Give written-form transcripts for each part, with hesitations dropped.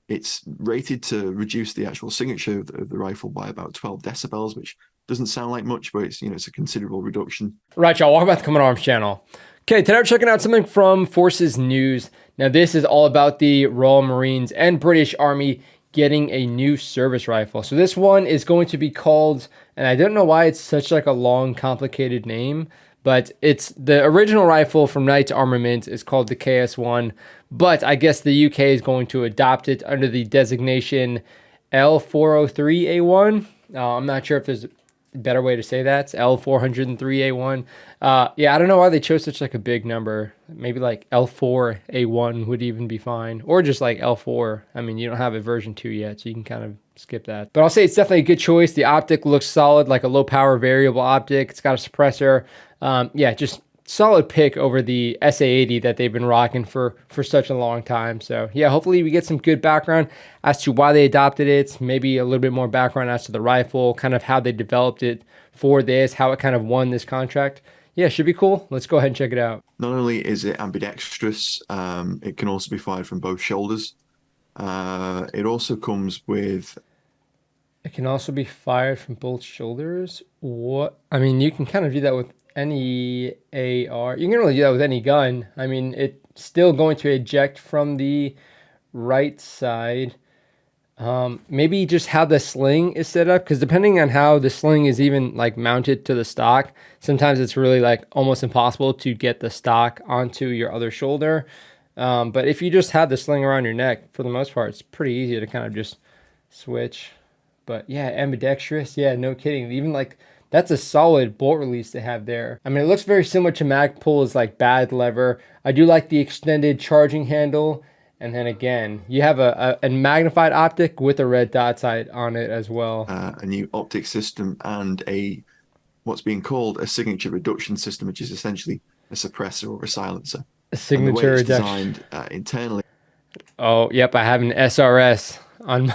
It's rated to reduce the actual signature of the rifle by about 12 decibels, which doesn't sound like much, but it's a considerable reduction. Right, y'all. Welcome back to the Commando Arms channel. Okay, today we're checking out something from Forces News. Now, this is all about the Royal Marines and British Army getting a new service rifle. So this one is going to be called, and I don't know why it's such like a long, complicated name, but it's the original rifle from Knights Armament is called the KS-1, but I guess the UK is going to adopt it under the designation L403A1. I'm not sure if there's better way to say that. It's L403A1. Yeah, I don't know why they chose such like a big number. Maybe like L4A1 would even be fine, or just like L4. I mean, you don't have a version 2 yet, so you can kind of skip that. But I'll say it's definitely a good choice. The optic looks solid, like a low power variable optic. It's got a suppressor. Yeah, just solid pick over the SA80 that they've been rocking for such a long time. So yeah, hopefully we get some good background as to why they adopted it, maybe a little bit more background as to the rifle, kind of how they developed it for this, how it kind of won this contract. Yeah, should be cool. Let's go ahead and check it out. Not only is it ambidextrous, it can also be fired from both shoulders. It also comes with It can also be fired from both shoulders. What? I mean, you can kind of do that with any AR. You can really do that with any gun. I mean, it's still going to eject from the right side. Maybe just how the sling is set up, because depending on how the sling is even like mounted to the stock, sometimes it's really like almost impossible to get the stock onto your other shoulder. But if you just have the sling around your neck, for the most part, it's pretty easy to kind of just switch. But yeah, ambidextrous. Yeah, no kidding. Even like that's a solid bolt release to have there. I mean, it looks very similar to Magpul's like bad lever. I do like the extended charging handle. And then again, you have a magnified optic with a red dot sight on it as well. a new optic system and a what's being called a signature reduction system, which is essentially a suppressor or a silencer. A And the way signature it's reduction. designed internally, Oh, yep, I have an SRS on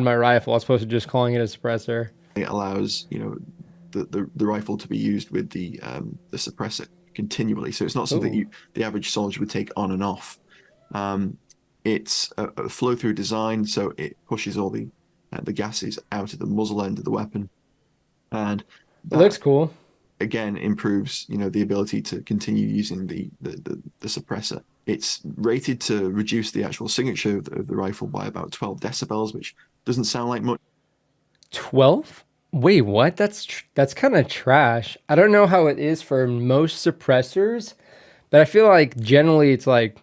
my rifle. I was supposed to just calling it a suppressor. it allows the rifle to be used with the suppressor continually. So it's not something Ooh. the average soldier would take on and off. Um, it's a flow through design, so it pushes all the gases out of the muzzle end of the weapon, and It looks that cool. again improves the ability to continue using the suppressor. It's rated to reduce the actual signature of the rifle by about 12 decibels, which doesn't sound like much. 12? Wait, what? That's kind of trash. I don't know how it is for most suppressors, but I feel like generally it's like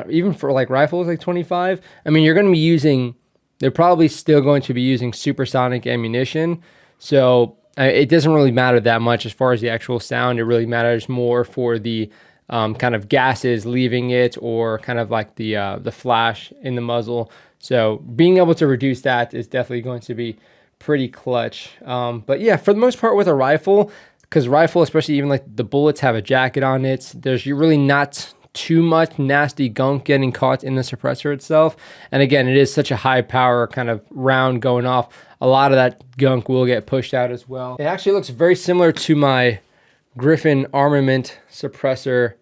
even for like rifles like 25. I mean, you're going to be using they're probably still going to be using supersonic ammunition. So it doesn't really matter that much as far as the actual sound. It really matters more for the kind of gases leaving it, or kind of like the flash in the muzzle. So being able to reduce that is definitely going to be pretty clutch. But yeah, for the most part with a rifle, because rifle, especially even like the bullets have a jacket on it, there's really not too much nasty gunk getting caught in the suppressor itself. And again, it is such a high power kind of round going off. A lot of that gunk will get pushed out as well. It actually looks very similar to my Griffin armament suppressor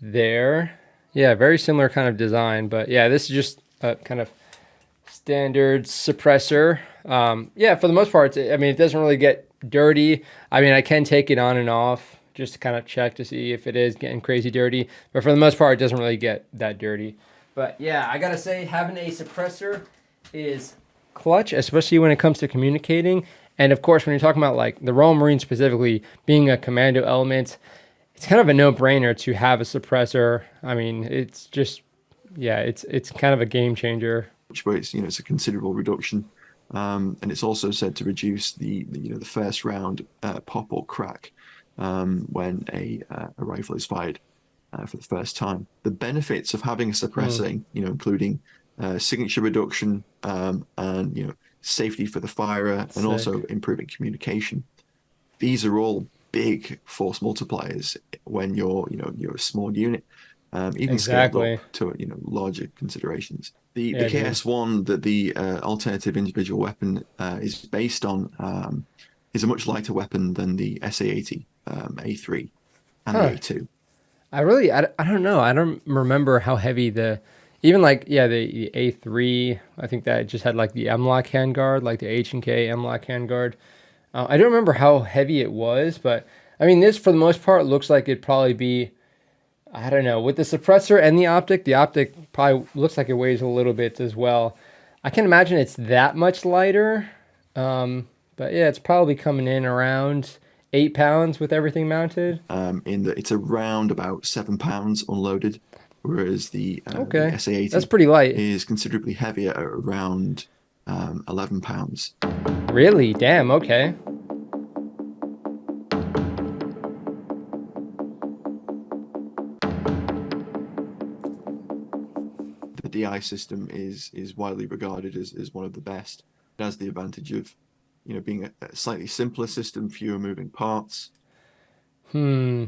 there. Yeah, very similar kind of design. But yeah, this is just a kind of standard suppressor. Yeah, for the most part, I mean, it doesn't really get dirty. I mean, I can take it on and off just to kind of check to see if it is getting crazy dirty. But for the most part, it doesn't really get that dirty. But yeah, I gotta say, having a suppressor is clutch, especially when it comes to communicating. And of course, when you're talking about like the Royal Marines specifically being a commando element, it's kind of a no-brainer to have a suppressor. I mean, it's just, yeah, it's kind of a game changer. But it's a considerable reduction, and it's also said to reduce the first round pop or crack when a rifle is fired for the first time. The benefits of having a suppressor, including signature reduction, and safety for the firer, and Sick. also improving communication. These are all big force multipliers when you're a small unit, even scaled up Exactly. to larger considerations. The Yeah, dude. KS-1 that the alternative individual weapon is based on is a much lighter weapon than the SA-80, A3, and the Huh. A2. I don't know. I don't remember how heavy the Even like, yeah, the A3, I think that just had like the M-lock handguard, like the H&K M-lock handguard. I don't remember how heavy it was, but I mean, this for the most part looks like it'd probably be, I don't know, with the suppressor and the optic probably looks like it weighs a little bit as well. I can imagine it's that much lighter. But yeah, it's probably coming in around 8 pounds with everything mounted. In that it's around about 7 pounds unloaded, whereas the Okay, that's SA80 pretty light. is considerably heavier at around 11 pounds. Really? Damn, okay. The DI system is widely regarded as one of the best. It has the advantage of, being a slightly simpler system, fewer moving parts. I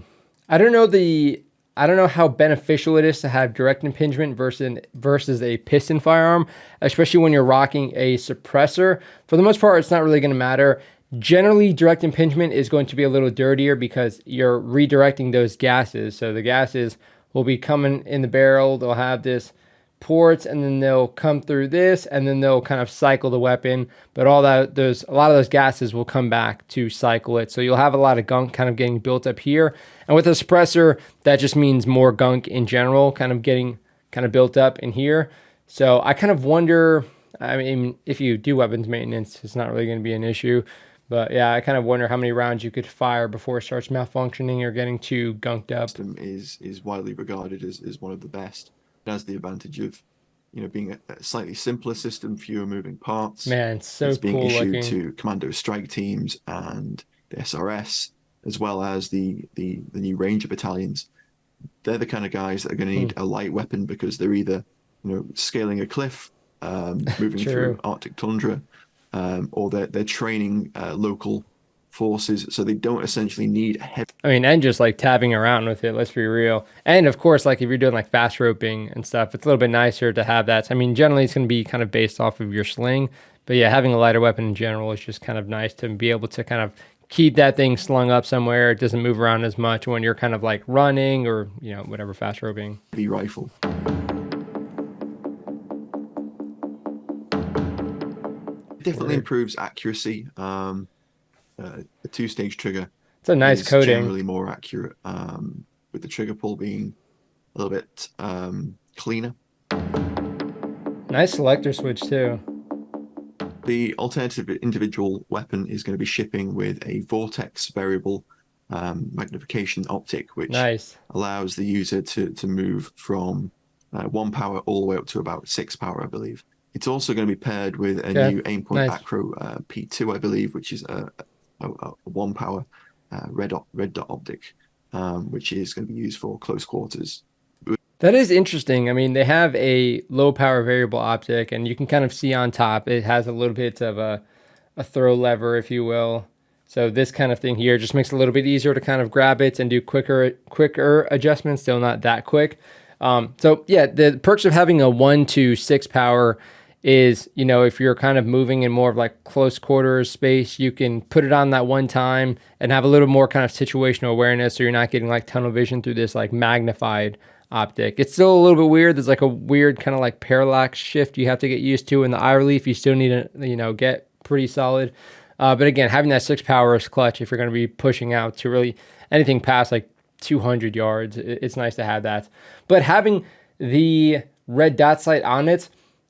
don't know the I don't know how beneficial it is to have direct impingement versus a piston firearm, especially when you're rocking a suppressor. For the most part, it's not really going to matter. Generally, direct impingement is going to be a little dirtier because you're redirecting those gases. So the gases will be coming in the barrel. They'll have this ports, and then they'll come through this, and then they'll kind of cycle the weapon. But all that those a lot of those gases will come back to cycle it. So you'll have a lot of gunk kind of getting built up here. And with a suppressor, that just means more gunk in general, kind of getting kind of built up in here. So I kind of wonder. I mean, if you do weapons maintenance, it's not really going to be an issue. But yeah, I kind of wonder how many rounds you could fire before it starts malfunctioning or getting too gunked up. System is widely regarded as one of the best. It has the advantage of, being a slightly simpler system, fewer moving parts. Man, it's so It's being cool issued looking. to Commando strike teams and the SRS, as well as the new Ranger battalions. They're the kind of guys that are going to need a light weapon because they're either, scaling a cliff, moving through True. Arctic tundra, or they're training local forces, so they don't essentially need a heavy. I mean, and just like tabbing around with it, let's be real. And of course, like if you're doing like fast roping and stuff, it's a little bit nicer to have that. I mean, generally it's going to be kind of based off of your sling, but yeah, having a lighter weapon in general is just kind of nice to be able to kind of keep that thing slung up somewhere. It doesn't move around as much when you're kind of like running or, whatever, fast roping. Rifle. It definitely improves accuracy. A two-stage trigger It's a nice is coating. generally more accurate, with the trigger pull being a little bit cleaner. Nice selector switch too. The alternative individual weapon is going to be shipping with a vortex variable magnification optic, which Nice. allows the user to move from 1 power all the way up to about 6 power, I believe. It's also going to be paired with a Okay. new Aimpoint Nice. Acro P2, I believe, which is a 1 power red dot optic, which is going to be used for close quarters. That is interesting. I mean, they have a low power variable optic, and you can kind of see on top it has a little bit of a throw lever, if you will. So this kind of thing here just makes it a little bit easier to kind of grab it and do quicker adjustments, still not that quick. So yeah, the perks of having a 1 to 6 power is, if you're kind of moving in more of like close quarters space, you can put it on that one time and have a little more kind of situational awareness, so you're not getting like tunnel vision through this like magnified optic. It's still a little bit weird. There's like a weird kind of like parallax shift you have to get used to in the eye relief. You still need to, get pretty solid. But again, having that 6 power is clutch if you're going to be pushing out to really anything past like 200 yards. It's nice to have that. But having the red dot sight on it,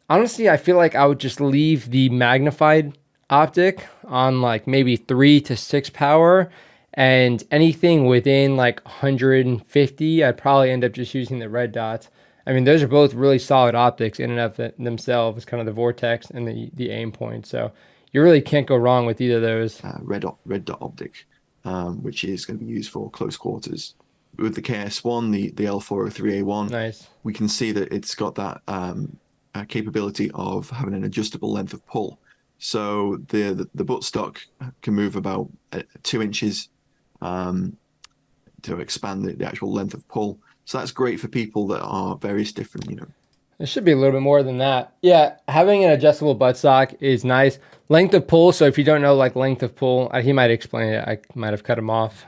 honestly, I feel like I would just leave the magnified optic on like maybe 3 to 6 power, and anything within like 150, I'd probably end up just using the red dots. I mean, those are both really solid optics in and of themselves, kind of the vortex and the aim point. So you really can't go wrong with either of those. Red dot optic, which is going to be used for close quarters. With the KS1, the L403A1, Nice. we can see that it's got that capability of having an adjustable length of pull. So the buttstock can move about 2 inches to expand the actual length of pull. So that's great for people that are various different, It should be a little bit more than that. Yeah, having an adjustable buttstock is nice. Length of pull. So if you don't know like length of pull, he might explain it. I might have cut him off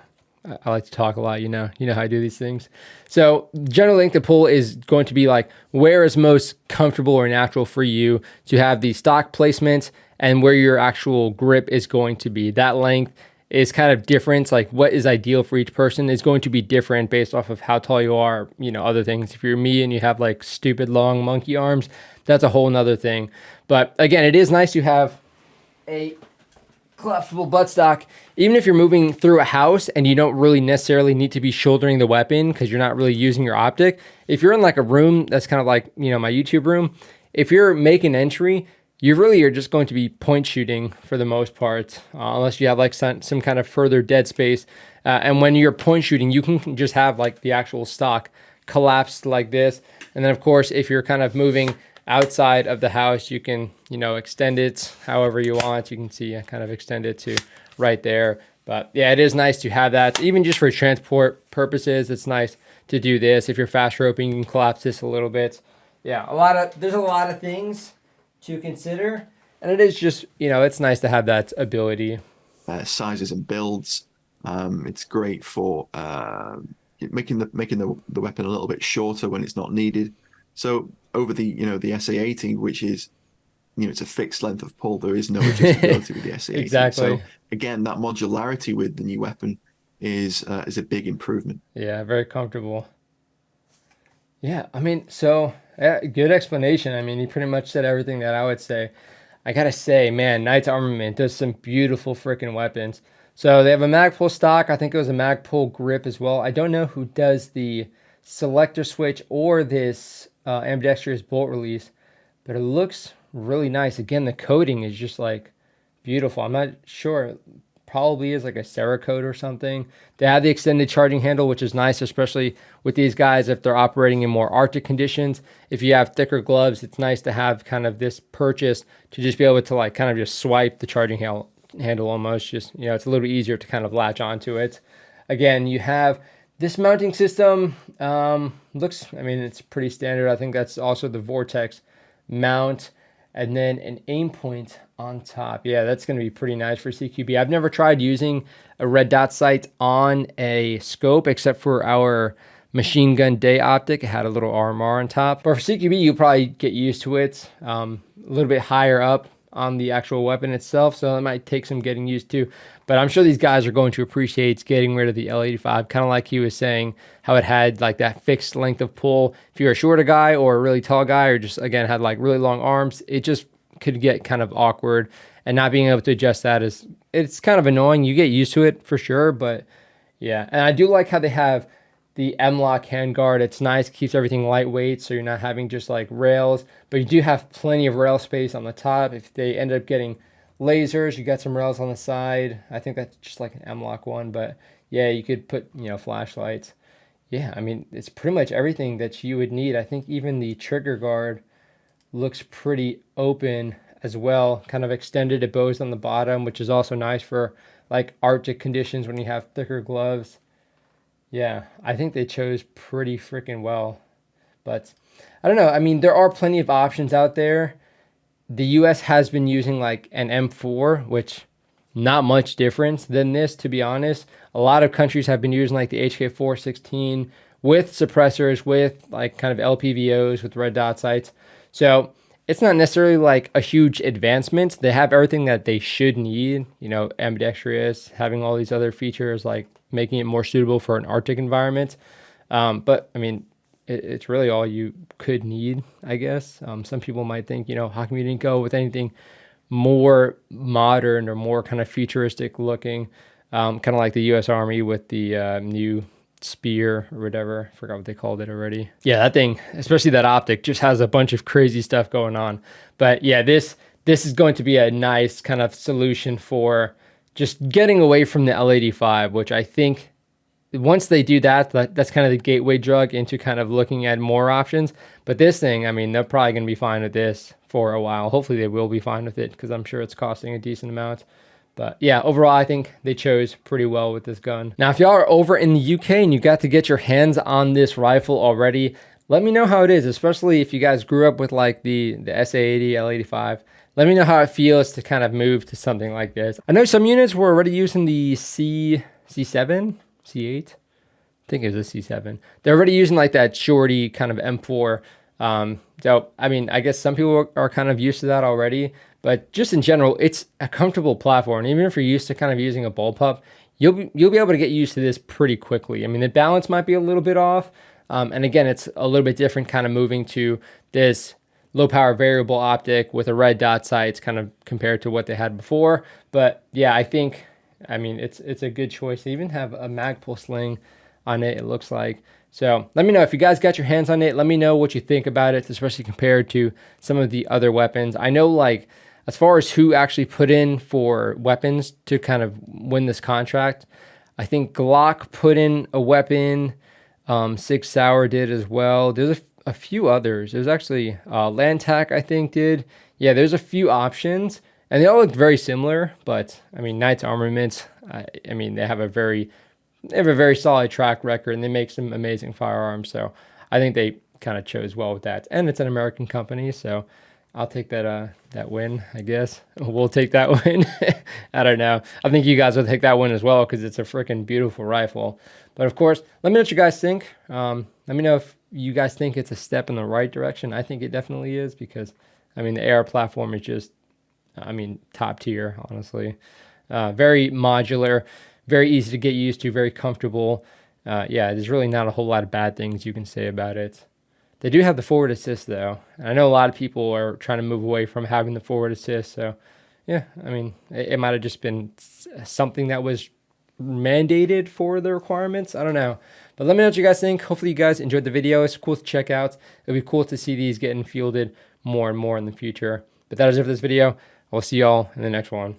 I like to talk a lot, you know how I do these things. So general length of pull is going to be like where is most comfortable or natural for you to have the stock placement and where your actual grip is going to be. That length is kind of different. Like what is ideal for each person is going to be different based off of how tall you are, other things. If you're me and you have like stupid long monkey arms, that's a whole nother thing. But again, it is nice to have a collapsible buttstock, even if you're moving through a house and you don't really necessarily need to be shouldering the weapon because you're not really using your optic. If you're in like a room that's kind of like, my YouTube room, if you're making entry, you really are just going to be point shooting for the most part, unless you have like some kind of further dead space. And when you're point shooting, you can just have like the actual stock collapsed like this. And then of course, if you're kind of moving outside of the house, you can, extend it however you want. You can see I kind of extend it to right there. But yeah, it is nice to have that. Even just for transport purposes, it's nice to do this. If you're fast roping, you can collapse this a little bit. Yeah, there's a lot of things to consider. And it is just, it's nice to have that ability. Sizes and builds. It's great for making the weapon a little bit shorter when it's not needed. So over the the SA-80, which is it's a fixed length of pull, there is no adjustability with the SA-80. Exactly. So again, that modularity with the new weapon is a big improvement. Yeah, very comfortable. Yeah, I mean, so yeah, good explanation. I mean, you pretty much said everything that I would say. I gotta say, man, Knight's Armament does some beautiful freaking weapons. So they have a Magpul stock. I think it was a Magpul grip as well. I don't know who does the selector switch or this ambidextrous bolt release, but it looks really nice. Again, the coating is just like beautiful. I'm not sure. Probably is like a Cerakote or something. They have the extended charging handle, which is nice, especially with these guys if they're operating in more Arctic conditions. If you have thicker gloves, it's nice to have kind of this purchase to just be able to like kind of just swipe the charging handle almost. Just, it's a little easier to kind of latch onto it. Again, you have this mounting system. Looks, I mean, it's pretty standard. I think that's also the Vortex mount. And then an aim point on top. Yeah, that's going to be pretty nice for CQB. I've never tried using a red dot sight on a scope except for our machine gun day optic. It had a little RMR on top. But for CQB, you'll probably get used to it a little bit higher up on the actual weapon itself. So it might take some getting used to. But I'm sure these guys are going to appreciate getting rid of the L85, kind of like he was saying, how it had like that fixed length of pull. If you're a shorter guy or a really tall guy, or just, again, had like really long arms, it just could get kind of awkward. And not being able to adjust that it's kind of annoying. You get used to it for sure, but yeah. And I do like how they have the M-LOK handguard. It's nice, keeps everything lightweight, so you're not having just like rails, but you do have plenty of rail space on the top. If they end up getting lasers, you got some rails on the side. I think that's just like an M-LOK one, but yeah, you could put, flashlights. Yeah, I mean, it's pretty much everything that you would need. I think even the trigger guard looks pretty open as well, kind of extended. It bows on the bottom, which is also nice for like Arctic conditions when you have thicker gloves. Yeah, I think they chose pretty freaking well. But I don't know. I mean, there are plenty of options out there. The US has been using like an M4, which not much difference than this, to be honest. A lot of countries have been using like the HK416 with suppressors, with like kind of LPVOs, with red dot sights. So it's not necessarily like a huge advancement. They have everything that they should need, ambidextrous, having all these other features, like making it more suitable for an Arctic environment. But I mean, it's really all you could need, I guess. Some people might think, how come you didn't go with anything more modern or more kind of futuristic looking, kind of like the U.S. Army with the new Spear or whatever. I forgot what they called it already. Yeah, that thing, especially that optic, just has a bunch of crazy stuff going on. But yeah, this is going to be a nice kind of solution for just getting away from the L85, which I think once they do that, that's kind of the gateway drug into kind of looking at more options. But this thing, I mean, they're probably going to be fine with this for a while. Hopefully they will be fine with it because I'm sure it's costing a decent amount. But yeah, overall, I think they chose pretty well with this gun. Now, if y'all are over in the UK and you got to get your hands on this rifle already, let me know how it is, especially if you guys grew up with like the SA-80, L85. Let me know how it feels to kind of move to something like this. I know some units were already using the C7, C8. I think it was a C7. They're already using like that shorty kind of M4. So, I mean, I guess some people are kind of used to that already, but just in general, it's a comfortable platform. Even if you're used to kind of using a bullpup, you'll be able to get used to this pretty quickly. I mean, the balance might be a little bit off. And again, it's a little bit different kind of moving to this low power variable optic with a red dot sights kind of compared to what they had before. But yeah, I mean, it's a good choice. They even have a Magpul sling on it, it looks like. So let me know if you guys got your hands on it. Let me know what you think about it, especially compared to some of the other weapons. I know, like, as far as who actually put in for weapons to kind of win this contract, I think Glock put in a weapon. Sig Sauer did as well. There's a few others. There's actually Landtac, I think, did. Yeah, there's a few options, and they all look very similar. But I mean, Knights Armaments, I mean, they have a very solid track record, and they make some amazing firearms. So I think they kind of chose well with that, and it's an American company, so I'll take that win, I guess. We'll take that win. I don't know. I think you guys will take that win as well because it's a freaking beautiful rifle. But of course, let me know what you guys think. Let me know if you guys think it's a step in the right direction. I think it definitely is because, I mean, the AR platform is just, I mean, top tier, honestly. Very modular, very easy to get used to, very comfortable. Yeah, there's really not a whole lot of bad things you can say about it. They do have the forward assist, though. And I know a lot of people are trying to move away from having the forward assist. So, yeah, I mean, it might have just been something that was mandated for the requirements. I don't know. But let me know what you guys think. Hopefully you guys enjoyed the video. It's cool to check out. It'll be cool to see these getting fielded more and more in the future. But that is it for this video. I'll see y'all in the next one.